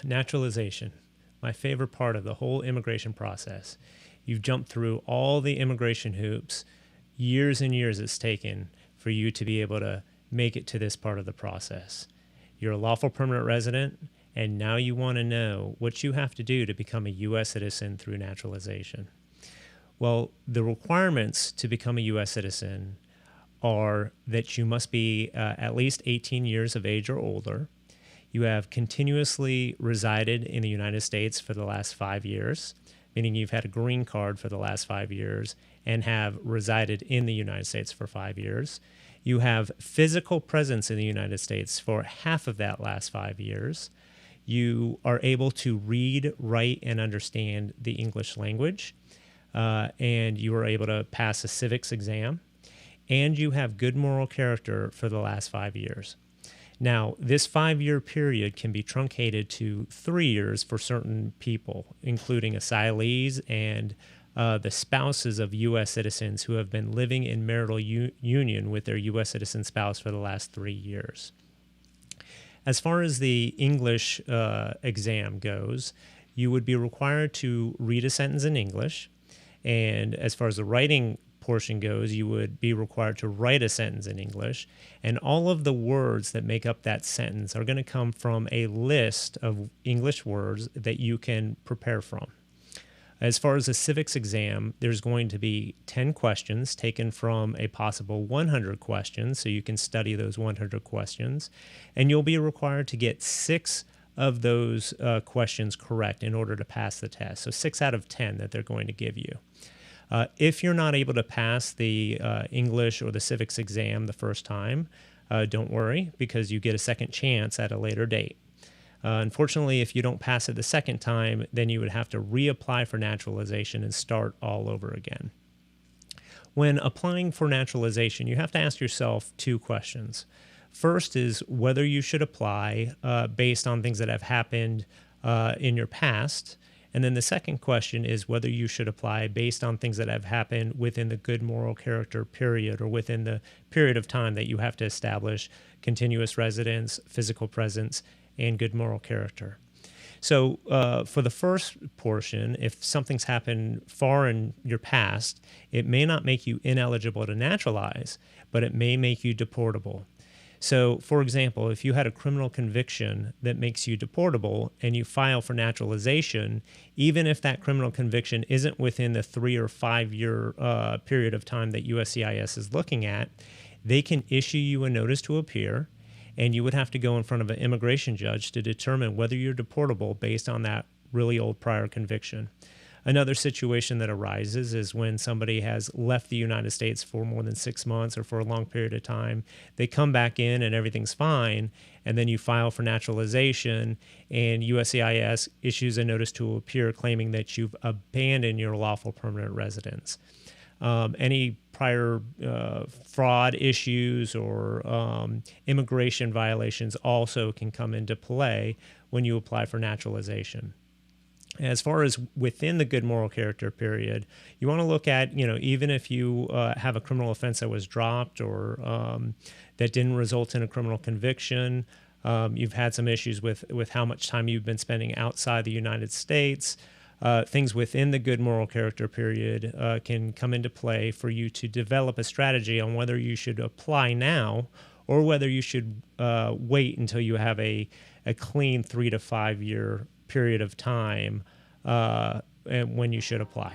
Naturalization, my favorite part of the whole immigration process. You've jumped through all the immigration hoops, years and years it's taken for you to be able to make it to this part of the process. You're a lawful permanent resident, and now you want to know what you have to do to become a U.S. citizen through naturalization. Well, the requirements to become a U.S. citizen are that you must be at least 18 years of age or older. You have continuously resided in the United States for the last 5 years, meaning you've had a green card for the last 5 years and have resided in the United States for 5 years. You have physical presence in the United States for half of that last 5 years. You are able to read, write, and understand the English language, and you are able to pass a civics exam, and you have good moral character for the last 5 years. Now, this 5-year period can be truncated to 3 years for certain people, including asylees and the spouses of U.S. citizens who have been living in marital union with their U.S. citizen spouse for the last 3 years. As far as the English exam goes, you would be required to read a sentence in English. And as far as the writing portion goes, you would be required to write a sentence in English. And all of the words that make up that sentence are going to come from a list of English words that you can prepare from. As far as the civics exam, there's going to be 10 questions taken from a possible 100 questions, so you can study those 100 questions. And you'll be required to get 6 of those questions correct in order to pass the test. So 6 out of 10 that they're going to give you. If you're not able to pass the English or the civics exam the first time, don't worry, because you get a second chance at a later date. Unfortunately, if you don't pass it the second time, then you would have to reapply for naturalization and start all over again. When applying for naturalization, you have to ask yourself 2 questions. First is whether you should apply based on things that have happened in your past. And then the second question is whether you should apply based on things that have happened within the good moral character period, or within the period of time that you have to establish continuous residence, physical presence, and good moral character. So for the first portion, if something's happened far in your past, it may not make you ineligible to naturalize, but it may make you deportable. So, for example, if you had a criminal conviction that makes you deportable and you file for naturalization, even if that criminal conviction isn't within the 3 or 5 year period of time that USCIS is looking at, they can issue you a notice to appear, and you would have to go in front of an immigration judge to determine whether you're deportable based on that really old prior conviction. Another situation that arises is when somebody has left the United States for more than 6 months or for a long period of time. They come back in and everything's fine, and then you file for naturalization, and USCIS issues a notice to appear claiming that you've abandoned your lawful permanent residence. Any prior fraud issues or immigration violations also can come into play when you apply for naturalization. As far as within the good moral character period, you want to look at, even if you have a criminal offense that was dropped or that didn't result in a criminal conviction, you've had some issues with how much time you've been spending outside the United States. Things within the good moral character period can come into play for you to develop a strategy on whether you should apply now or whether you should wait until you have a clean 3 to 5 year period of time when you should apply.